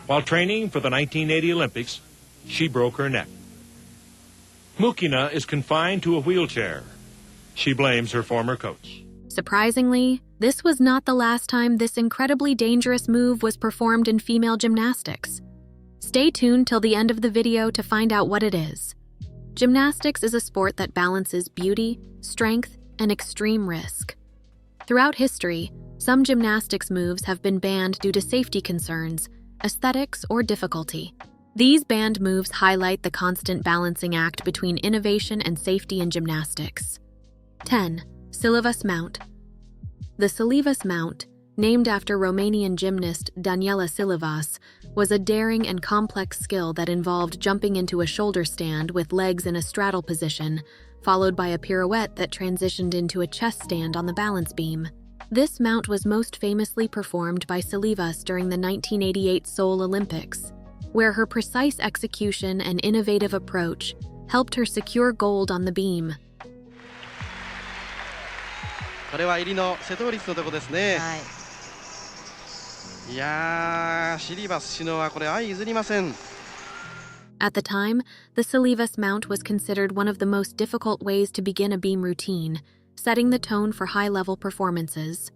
While training for the 1980 Olympics, she broke her neck. Mukina is confined to a wheelchair. She blames her former coach. Surprisingly, this was not the last time this incredibly dangerous move was performed in female gymnastics. Stay tuned till the end of the video to find out what it is. Gymnastics is a sport that balances beauty, strength, and extreme risk. Throughout history, some gymnastics moves have been banned due to safety concerns, aesthetics, or difficulty. These banned moves highlight the constant balancing act between innovation and safety in gymnastics. 10. Silivas Mount. The Silivas Mount, named after Romanian gymnast Daniela Silivas, was a daring and complex skill that involved jumping into a shoulder stand with legs in a straddle position, followed by a pirouette that transitioned into a chest stand on the balance beam. This mount was most famously performed by Silivas during the 1988 Seoul Olympics, where her precise execution and innovative approach helped her secure gold on the beam. これは入りの瀬戸率のとこですね。いやー、シリバス氏のはこれ相譲りません。 At the time, the Silivas mount was considered one of the most difficult ways to begin a beam routine, setting the tone for high-level performances.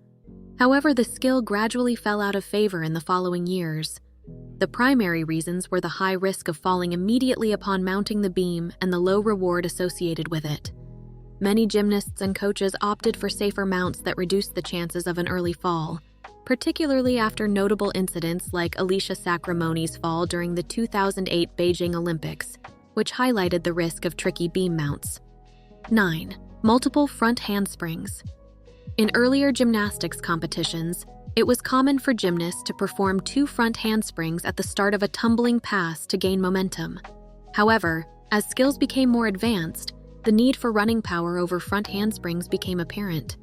However, the skill gradually fell out of favor in the following years. The primary reasons were the high risk of falling immediately upon mounting the beam and the low reward associated with it. Many gymnasts and coaches opted for safer mounts that reduced the chances of an early fall, particularly after notable incidents like Alicia Sacramoni's fall during the 2008 Beijing Olympics, which highlighted the risk of tricky beam mounts. 9. Multiple front handsprings. In earlier gymnastics competitions, it was common for gymnasts to perform 2 front handsprings at the start of a tumbling pass to gain momentum. However, as skills became more advanced, the need for running power over front handsprings became apparent.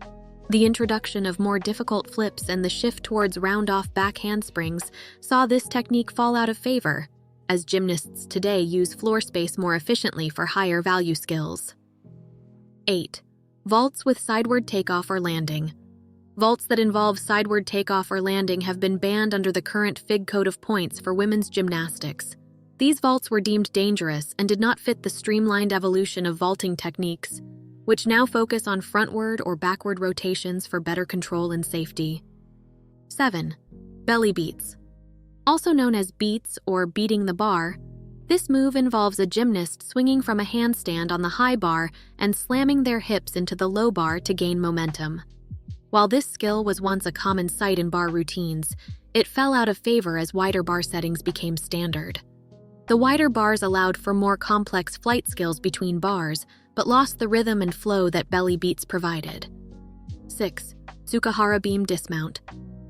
The introduction of more difficult flips and the shift towards round-off back handsprings saw this technique fall out of favor, as gymnasts today use floor space more efficiently for higher value skills. 8. Vaults with sideward takeoff or landing. Vaults that involve sideward takeoff or landing have been banned under the current FIG code of points for women's gymnastics. These vaults were deemed dangerous and did not fit the streamlined evolution of vaulting techniques, which now focus on frontward or backward rotations for better control and safety. 7. Belly beats. Also known as beats or beating the bar, this move involves a gymnast swinging from a handstand on the high bar and slamming their hips into the low bar to gain momentum. While this skill was once a common sight in bar routines, it fell out of favor as wider bar settings became standard. The wider bars allowed for more complex flight skills between bars, but lost the rhythm and flow that belly beats provided. 6. Tsukahara beam dismount.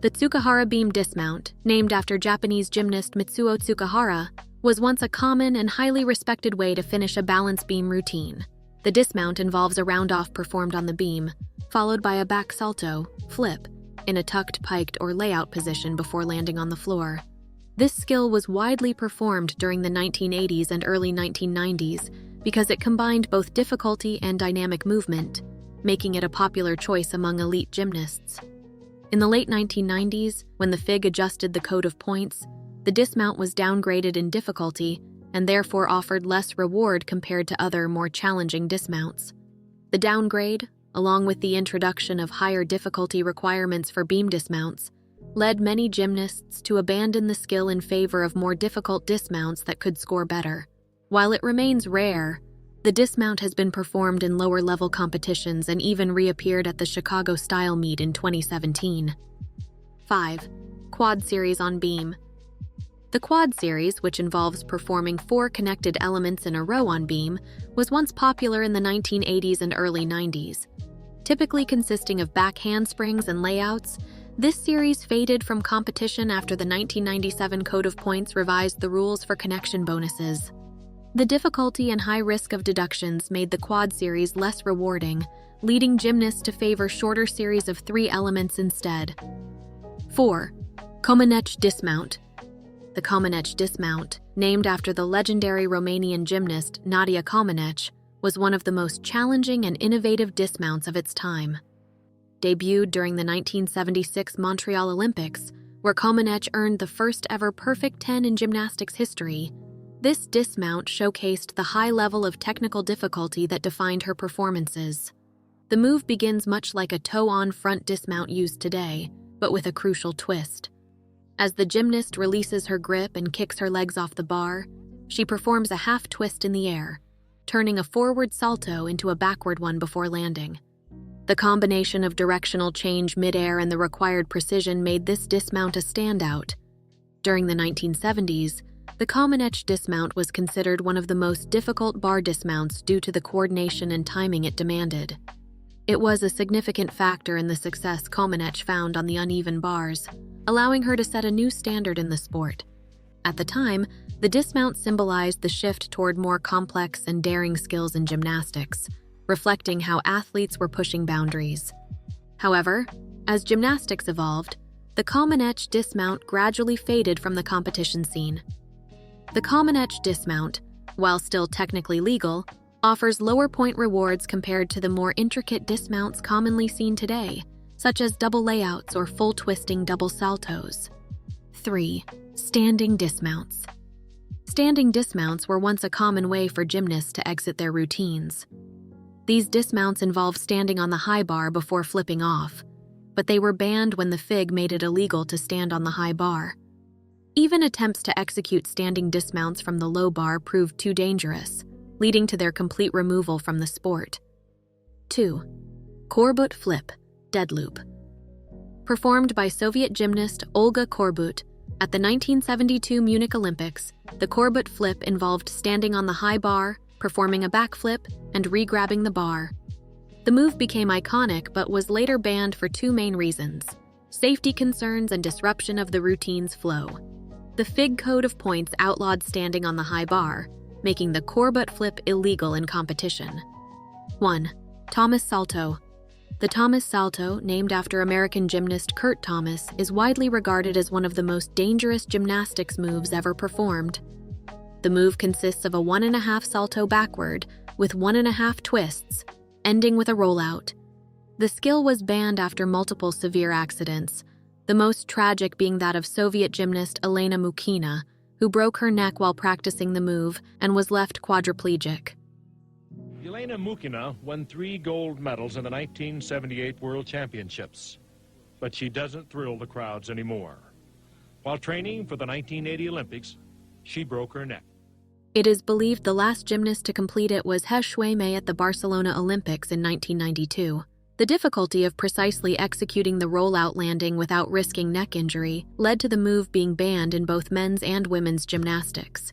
The Tsukahara beam dismount, named after Japanese gymnast Mitsuo Tsukahara, was once a common and highly respected way to finish a balance beam routine. The dismount involves a round-off performed on the beam, followed by a back salto, flip, in a tucked, piked, or layout position before landing on the floor. This skill was widely performed during the 1980s and early 1990s because it combined both difficulty and dynamic movement, making it a popular choice among elite gymnasts. In the late 1990s, when the FIG adjusted the code of points, the dismount was downgraded in difficulty and therefore offered less reward compared to other, more challenging dismounts. The downgrade, along with the introduction of higher difficulty requirements for beam dismounts, led many gymnasts to abandon the skill in favor of more difficult dismounts that could score better. While it remains rare, the dismount has been performed in lower-level competitions and even reappeared at the Chicago Style Meet in 2017. 5. Quad series on beam. The quad series, which involves performing 4 connected elements in a row on beam, was once popular in the 1980s and early 90s. Typically consisting of back handsprings and layouts, this series faded from competition after the 1997 Code of Points revised the rules for connection bonuses. The difficulty and high risk of deductions made the quad series less rewarding, leading gymnasts to favor shorter series of 3 elements instead. 4. Comaneci dismount. The Comaneci dismount, named after the legendary Romanian gymnast Nadia Comaneci, was one of the most challenging and innovative dismounts of its time. Debuted during the 1976 Montreal Olympics, where Komenech earned the first ever perfect 10 in gymnastics history. This dismount showcased the high level of technical difficulty that defined her performances. The move begins much like a toe-on front dismount used today, but with a crucial twist. As the gymnast releases her grip and kicks her legs off the bar, she performs a half twist in the air, turning a forward salto into a backward one before landing. The combination of directional change mid-air and the required precision made this dismount a standout. During the 1970s, the Komenech dismount was considered one of the most difficult bar dismounts due to the coordination and timing it demanded. It was a significant factor in the success Komenech found on the uneven bars, allowing her to set a new standard in the sport. At the time, the dismount symbolized the shift toward more complex and daring skills in gymnastics, reflecting how athletes were pushing boundaries. However, as gymnastics evolved, the Komenech dismount gradually faded from the competition scene. The Komenech dismount, while still technically legal, offers lower point rewards compared to the more intricate dismounts commonly seen today, such as double layouts or full twisting double saltos. 3. Standing dismounts. Standing dismounts were once a common way for gymnasts to exit their routines. These dismounts involve standing on the high bar before flipping off, but they were banned when the FIG made it illegal to stand on the high bar. Even attempts to execute standing dismounts from the low bar proved too dangerous, leading to their complete removal from the sport. 2. Korbut flip, dead loop. Performed by Soviet gymnast Olga Korbut at the 1972 Munich Olympics, the Korbut flip involved standing on the high bar, performing a backflip, and re-grabbing the bar. The move became iconic but was later banned for two main reasons: safety concerns and disruption of the routine's flow. The FIG code of points outlawed standing on the high bar, making the Korbut flip illegal in competition. 1. Thomas Salto. The Thomas Salto, named after American gymnast Kurt Thomas, is widely regarded as one of the most dangerous gymnastics moves ever performed. The move consists of a 1.5 salto backward with 1.5 twists, ending with a rollout. The skill was banned after multiple severe accidents, the most tragic being that of Soviet gymnast Elena Mukina, who broke her neck while practicing the move and was left quadriplegic. Elena Mukina won 3 gold medals in the 1978 World Championships, but she doesn't thrill the crowds anymore. While training for the 1980 Olympics, she broke her neck. It is believed the last gymnast to complete it was He Shuimei at the Barcelona Olympics in 1992. The difficulty of precisely executing the rollout landing without risking neck injury led to the move being banned in both men's and women's gymnastics.